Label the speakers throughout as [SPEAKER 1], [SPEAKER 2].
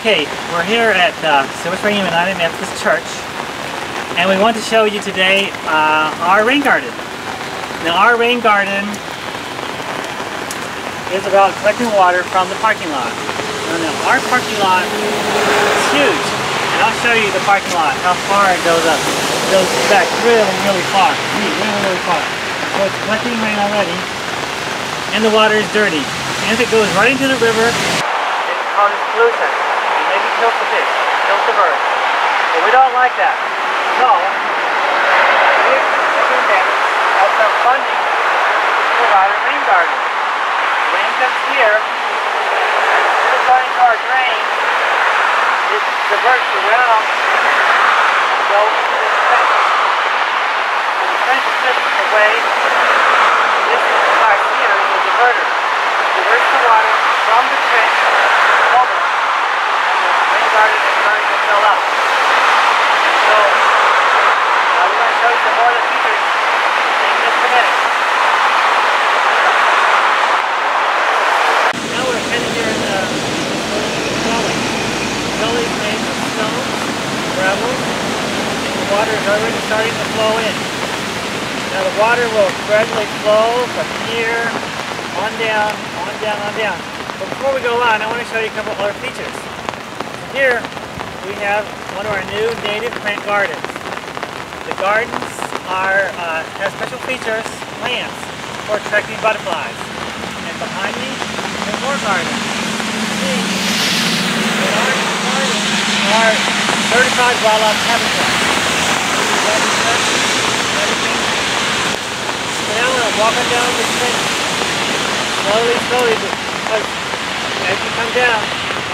[SPEAKER 1] Okay, we're here at Silver Spring United Methodist Church, and we want to show you today our rain garden. Now, our rain garden is about collecting water from the parking lot. Now, our parking lot is huge, and I'll show you the parking lot, how far it goes up. It goes back really far, really far. So it's collecting rain already, and the water is dirty. And if it goes right into the river, it causes pollution. Maybe kills the fish, kills the birds. But we don't like that. So, we're taking advantage of some funding to provide a rain garden. The rain comes here, and instead of going to our drain, it diverts around and goes into this trench. So the trench strips away. This device here is a diverter. It diverts the water from the trench over. Garden is starting to fill up. So, we're going to show you some more of the features in just a minute. Now we're heading here in the gully. The gully is made of stones, gravel, and the water is already starting to flow in. Now the water will gradually flow from here on down, on down, on down. But before we go on, I want to show you a couple other features. Here we have one of our new native plant gardens. The gardens have special features, plants, for attracting butterflies. And behind me, there's more gardens. See, our gardens are certified wildlife habitat. So now we're walking down the street slowly, because as you come down,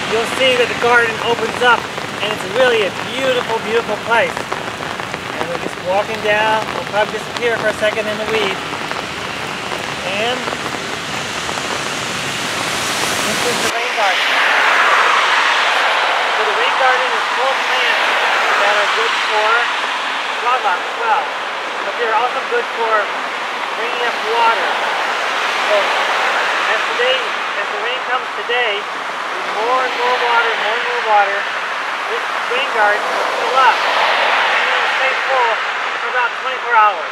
[SPEAKER 1] you'll see that the garden opens up, and it's really a beautiful place. And we're just walking down. We'll probably disappear for a second in the weeds. And this is the rain garden. So the rain garden is full of plants that are good for wildlife as well. But they're also good for bringing up water. So as the rain comes today, more and more water, this rain garden will fill up, and it will stay full for about 24 hours.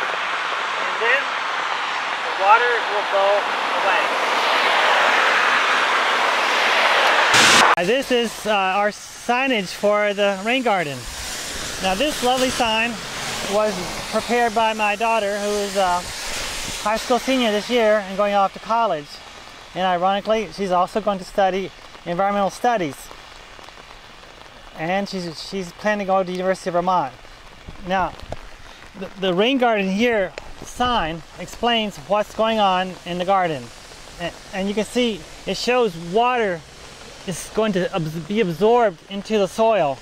[SPEAKER 1] And then the water will go away. This is our signage for the rain garden. Now this lovely sign was prepared by my daughter, who is a high school senior this year and going off to college. And ironically, she's also going to study environmental studies, and she's planning to go to the University of Vermont. Now, the rain garden here sign explains what's going on in the garden, and you can see it shows water is going to be absorbed into the soil.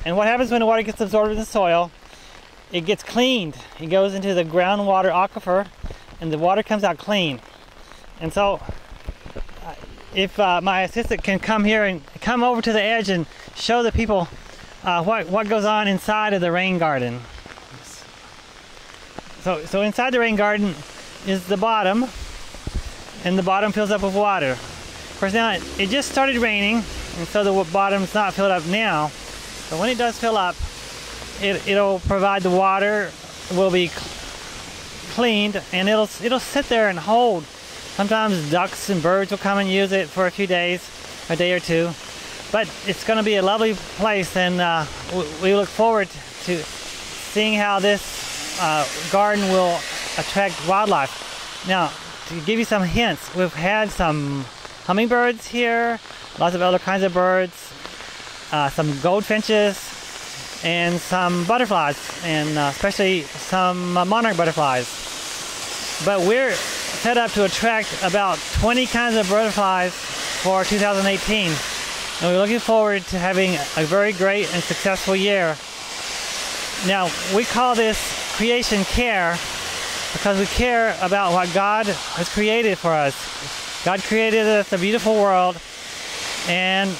[SPEAKER 1] And what happens when the water gets absorbed in the soil? It gets cleaned. It goes into the groundwater aquifer, and the water comes out clean. And so, if my assistant can come here and come over to the edge and show the people what goes on inside of the rain garden. So inside the rain garden is the bottom, and the bottom fills up with water. Of course, now it just started raining, and so the bottom's not filled up now. But when it does fill up, it'll provide the water, will be cleaned, and it'll sit there and hold. Sometimes ducks and birds will come and use it for a few days, a day or two. But it's going to be a lovely place, and we look forward to seeing how this garden will attract wildlife. Now, to give you some hints, we've had some hummingbirds here, lots of other kinds of birds, some goldfinches, and some butterflies, and especially some monarch butterflies. But we're set up to attract about 20 kinds of butterflies for 2018, and we're looking forward to having a very great and successful year. Now, we call this creation care because we care about what God has created for us. God created us a beautiful world, and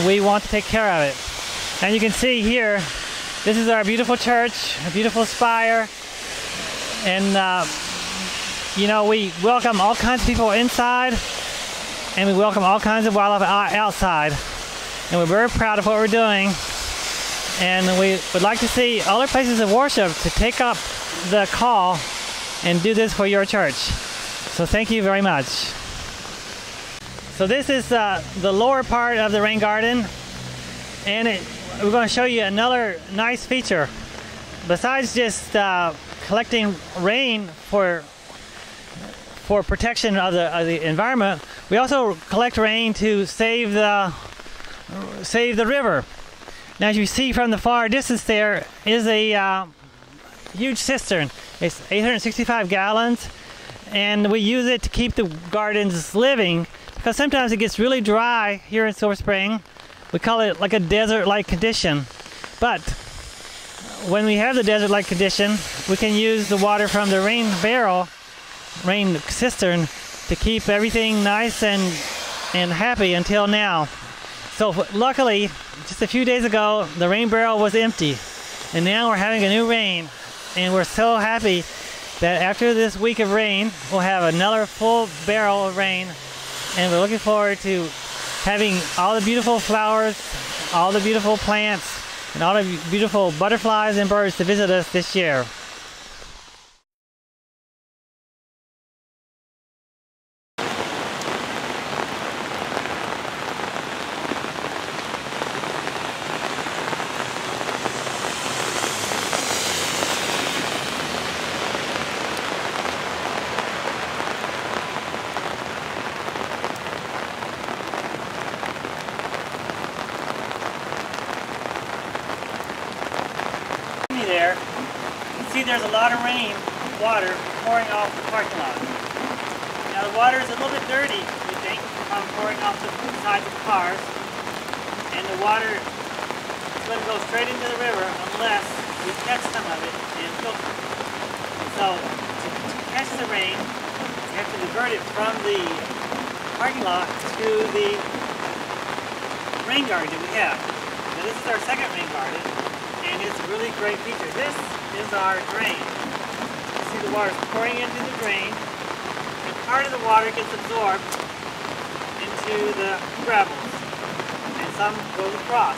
[SPEAKER 1] we want to take care of it. And you can see here, this is our beautiful church, a beautiful spire, and you know, we welcome all kinds of people inside, and we welcome all kinds of wildlife outside. And we're very proud of what we're doing. And we would like to see other places of worship to take up the call and do this for your church. So thank you very much. So this is the lower part of the rain garden, and we're going to show you another nice feature. Besides just collecting rain for protection of the environment, we also collect rain to save the river. Now, as you see from the far distance, there is a huge cistern. It's 865 gallons, and we use it to keep the gardens living, because sometimes it gets really dry here in Silver Spring. We call it like a desert-like condition. But when we have the desert-like condition, we can use the water from the rain cistern, to keep everything nice and happy until now. So luckily, just a few days ago, the rain barrel was empty, and now we're having a new rain, and we're so happy that after this week of rain, we'll have another full barrel of rain, and we're looking forward to having all the beautiful flowers, all the beautiful plants, and all the beautiful butterflies and birds to visit us this year. There, you can see there's a lot of rain water pouring off the parking lot. Now the water is a little bit dirty, we think, from pouring off the sides of the cars, and the water is going to go straight into the river unless we catch some of it and filter it. So to catch the rain, we have to divert it from the parking lot to the rain garden that we have. Now this is our second rain garden, and it's a really great feature. This is our drain. You see the water is pouring into the drain, and part of the water gets absorbed into the gravels, and some goes across.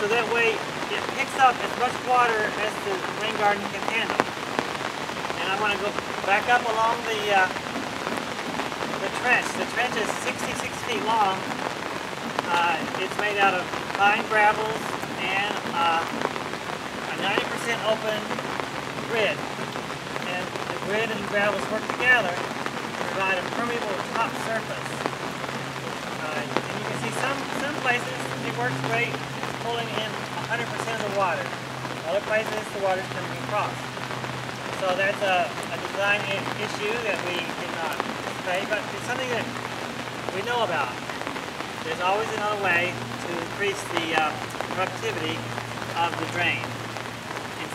[SPEAKER 1] So that way it picks up as much water as the rain garden can handle. And I want to go back up along the trench. The trench is 66 feet long. It's made out of fine gravels and 90% open grid, and the grid and the gravels work together to provide a permeable top surface. And you can see some places it works great, it's pulling in 100% of the water. Other places the water is coming across. So that's a design issue that we did not anticipate, but it's something that we know about. There's always another way to increase the productivity of the drain.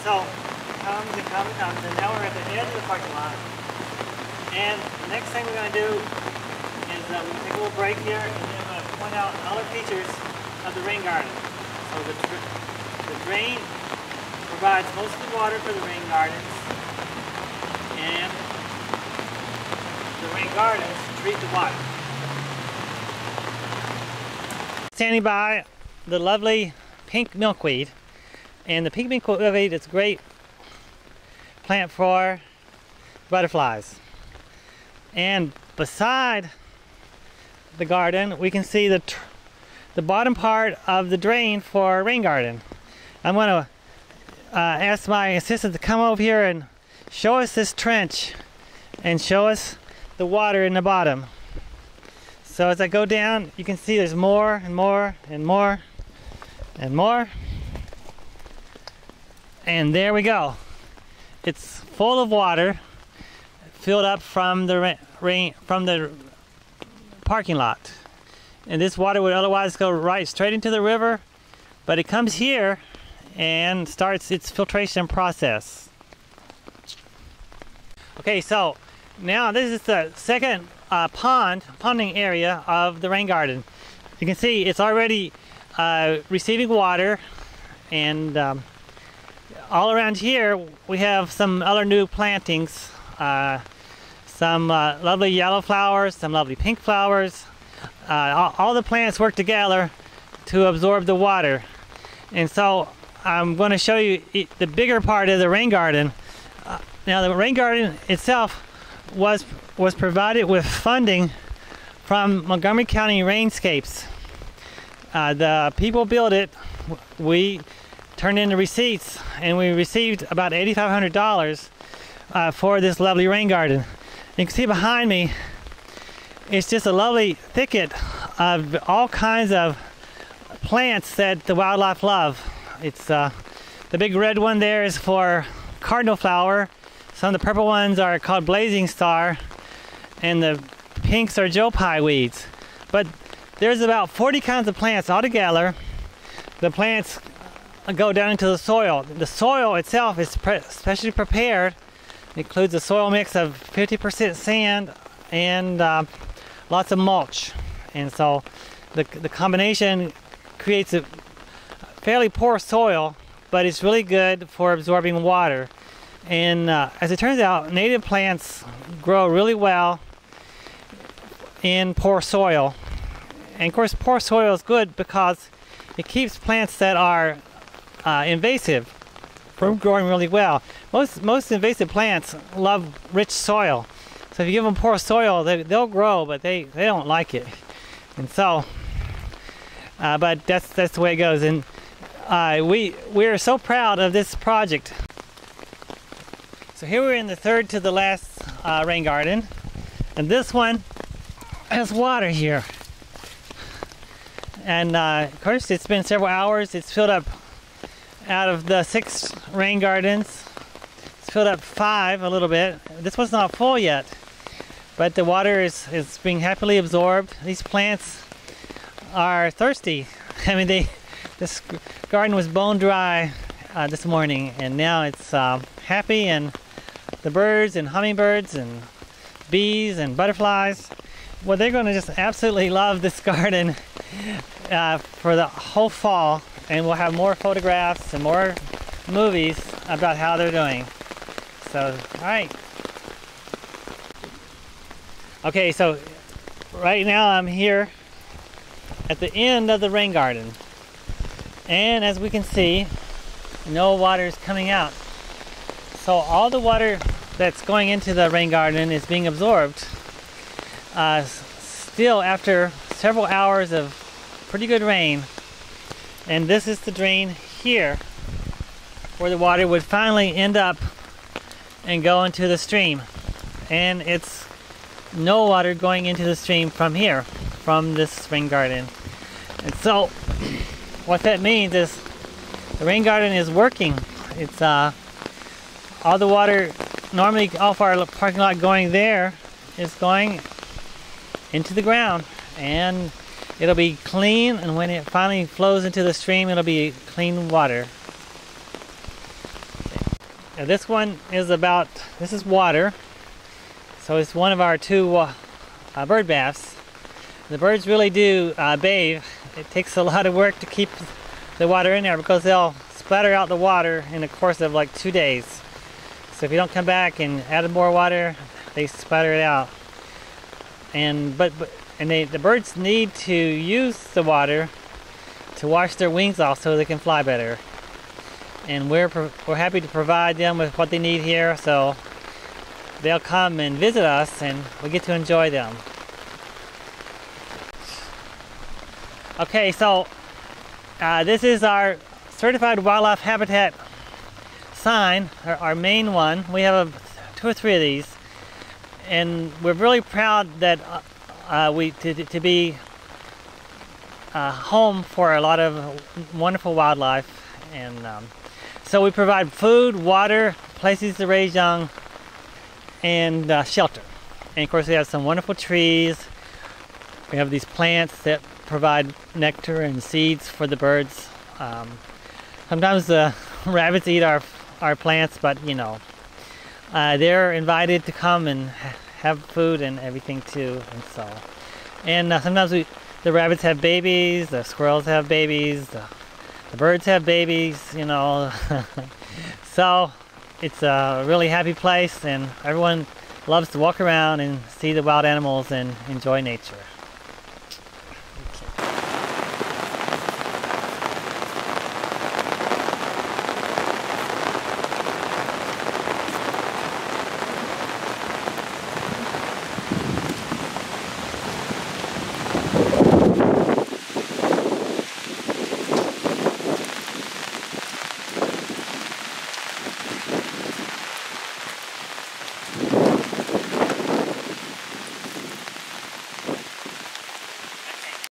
[SPEAKER 1] So it comes and comes and comes, and now we're at the edge of the parking lot. And the next thing we're going to do is we're going to take a little break here, and then I'm going to point out other features of the rain garden. So the drain provides most of the water for the rain gardens, and the rain gardens treat the water. Standing by the lovely pink milkweed. And the pink milkweed is a great plant for butterflies. And beside the garden, we can see the bottom part of the drain for a rain garden. I'm going to ask my assistant to come over here and show us this trench and show us the water in the bottom. So as I go down, you can see there's more and more and more and more. And there we go. It's full of water, filled up from the parking lot. And this water would otherwise go right straight into the river, but it comes here and starts its filtration process. Okay, so now this is the second ponding area of the rain garden. You can see it's already receiving water, and all around here we have some other new plantings, some lovely yellow flowers, some lovely pink flowers, all the plants work together to absorb the water. And so I'm going to show you the bigger part of the rain garden. Now the rain garden itself was provided with funding from Montgomery County Rainscapes. The people built it. We turned in the receipts, and we received about $8,500 for this lovely rain garden. You can see behind me, it's just a lovely thicket of all kinds of plants that the wildlife love. It's the big red one there is for cardinal flower. Some of the purple ones are called blazing star, and the pinks are Joe Pye weeds. But there's about 40 kinds of plants altogether. The plants go down into the soil. The soil itself is specially prepared. It includes a soil mix of 50% sand and lots of mulch. And so the combination creates a fairly poor soil, but it's really good for absorbing water. And as it turns out, native plants grow really well in poor soil. And of course, poor soil is good because it keeps plants that are invasive from growing really well. Most invasive plants love rich soil. So if you give them poor soil, they'll grow, but they don't like it. And so, but that's the way it goes. And we're so proud of this project. So here we're in the third to the last rain garden, and this one has water here. And of course, it's been several hours. It's filled up out of the 6 rain gardens. It's filled up 5 a little bit. This one's not full yet, but the water is being happily absorbed. These plants are thirsty. I mean, this garden was bone dry this morning, and now it's happy, and the birds and hummingbirds and bees and butterflies, well, they're going to just absolutely love this garden for the whole fall, and we'll have more photographs and more movies about how they're doing. So, all right. Okay, so right now I'm here at the end of the rain garden, and as we can see, no water is coming out. So all the water that's going into the rain garden is being absorbed. Still, after several hours of pretty good rain, and this is the drain here where the water would finally end up and go into the stream. And it's no water going into the stream from here, from this rain garden. And so what that means is the rain garden is working. It's all the water normally off our parking lot going there is going into the ground, and it'll be clean, and when it finally flows into the stream, it'll be clean water. Now this one is this is water, so it's one of our 2 bird baths. The birds really do bathe. It takes a lot of work to keep the water in there because they'll splatter out the water in the course of like 2 days. So if you don't come back and add more water, they splatter it out. And the birds need to use the water to wash their wings off so they can fly better. And we're happy to provide them with what they need here, so they'll come and visit us, and we get to enjoy them. Okay, so this is our certified wildlife habitat sign, our main one. We have 2 or 3 of these, and we're really proud that to be home for a lot of wonderful wildlife. And so we provide food, water, places to raise young, and shelter. And of course we have some wonderful trees. We have these plants that provide nectar and seeds for the birds. Sometimes the rabbits eat our plants, but you know, they're invited to come and have food and everything too. And sometimes the rabbits have babies, the squirrels have babies, the birds have babies, you know. So it's a really happy place, and everyone loves to walk around and see the wild animals and enjoy nature.